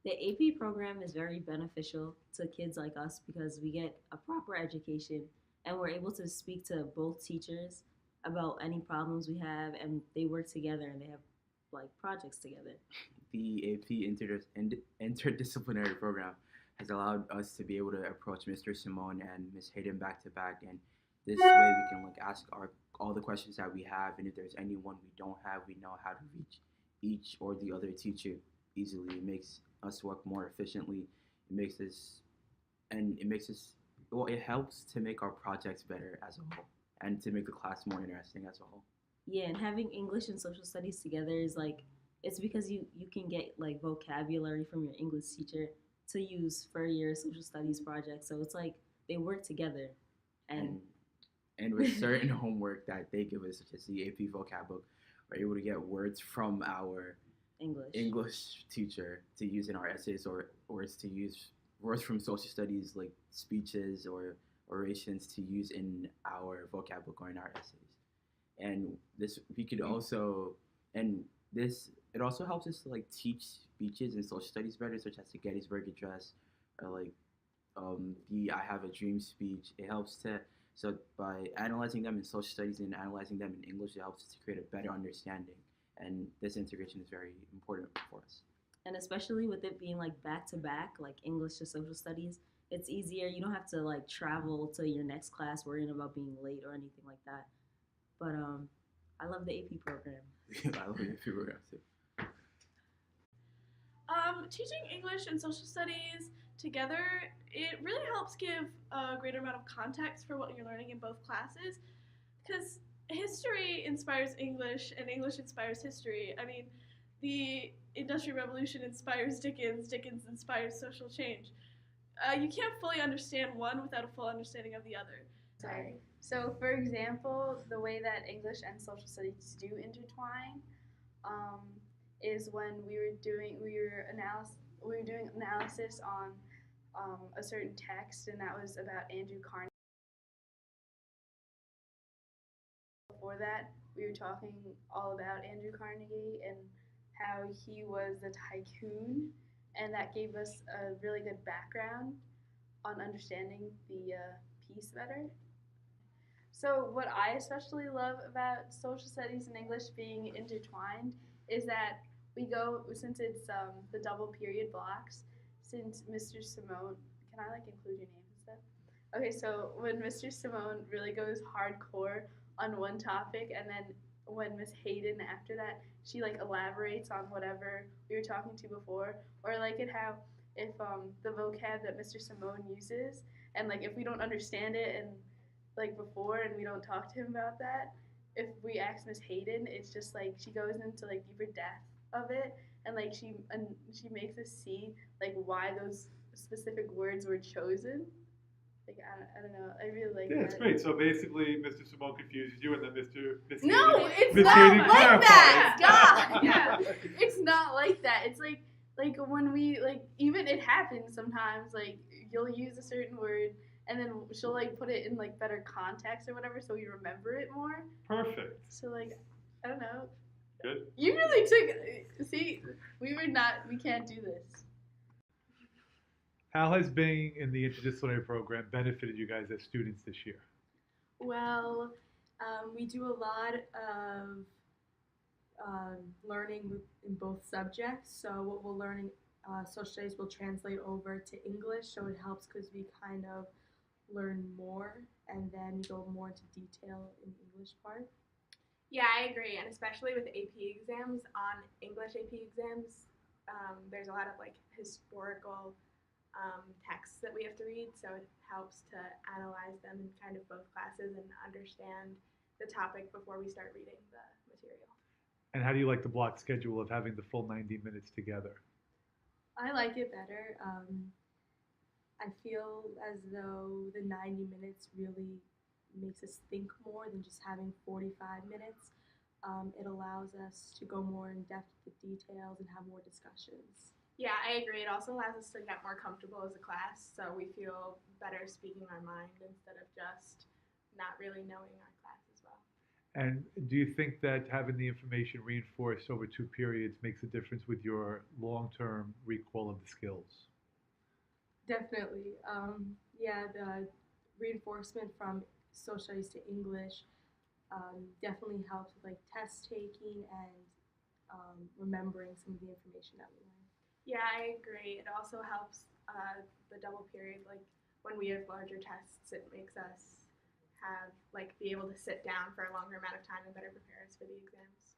The AP program is very beneficial to kids like us because we get a proper education and we're able to speak to both teachers about any problems we have, and they work together and they have like projects together. The AP interdisciplinary program has allowed us to be able to approach Mr. Simone and Miss Hayden back to back, and this way we can like ask our all the questions that we have, and if there's anyone we don't have, we know how to reach each or the other teacher easily. It makes us work more efficiently. It makes us and it makes us well. It helps to make our projects better as a whole, and to make the class more interesting as a whole. Yeah, and having English and social studies together is like it's because you can get like vocabulary from your English teacher to use for your social studies project. So it's like they work together, and And and with certain homework that they give us, such as the AP vocab book, we're able to get words from our English. English teacher to use in our essays, or it's to use words from social studies like speeches or orations to use in our vocab book or in our essays. And this we could also and this it also helps us to like teach speeches in social studies better, such as the Gettysburg Address or like the I Have a Dream speech. It helps to so by analyzing them in social studies and analyzing them in English, it helps us to create a better understanding. And this integration is very important for us. And especially with it being like back to back, like English to social studies, it's easier. You don't have to like travel to your next class worrying about being late or anything like that. But I love the AP program. I love the AP program too. Teaching English and social studies together, it really helps give a greater amount of context for what you're learning in both classes. Because history inspires English, and English inspires history. I mean, the Industrial Revolution inspires Dickens, Dickens inspires social change. You can't fully understand one without a full understanding of the other. Sorry. So, for example, the way that English and social studies do intertwine um, is when we were doing analysis on a certain text, and that was about Andrew Carnegie. Before that, we were talking all about Andrew Carnegie and how he was a tycoon, and that gave us a really good background on understanding the piece better. So, what I especially love about social studies and English being intertwined is that we go, since it's the double period blocks, since Mr. Simone, can I like include your name and stuff? Okay, so when Mr. Simone really goes hardcore on one topic, and then when Miss Hayden after that, she like elaborates on whatever we were talking to before, or like it how if the vocab that Mr. Simone uses, and like if we don't understand it and like before and we don't talk to him about that, if we ask Miss Hayden, it's just like she goes into like deeper depth of it, and like she makes us see like why those specific words were chosen. Like I don't know. I really like Yeah, it's that. great. So basically, Mr. Simone confuses you, and then Miss No, Hayden, it's Miss not Hayden like clarifies. that. God, yeah, it's not like that. It's like when we like even it happens sometimes. Like you'll use a certain word, and then she'll like put it in like better context or whatever, so we remember it more. Perfect. So like I don't know. Good. You really took. See, we can't do this. How has being in the interdisciplinary program benefited you guys as students this year? Well, we do a lot of learning in both subjects. So what we're learning, social studies will translate over to English. So it helps because we kind of learn more and then go more into detail in the English part. Yeah, I agree, and especially with AP exams, on English AP exams, there's a lot of like historical texts that we have to read, so it helps to analyze them in kind of both classes and understand the topic before we start reading the material. And how do you like the block schedule of having the full 90 minutes together? I like it better. I feel as though the 90 minutes really makes us think more than just having 45 minutes. It allows us to go more in depth with details and have more discussions. Yeah, I agree. It also allows us to get more comfortable as a class, so we feel better speaking our mind instead of just not really knowing our class as well. And do you think that having the information reinforced over 2 periods makes a difference with your long-term recall of the skills? Definitely. Yeah, the reinforcement from social studies to English definitely helps with like test taking and remembering some of the information that we learned. Yeah, I agree. It also helps the double period. Like when we have larger tests, it makes us have like be able to sit down for a longer amount of time and better prepare us for the exams.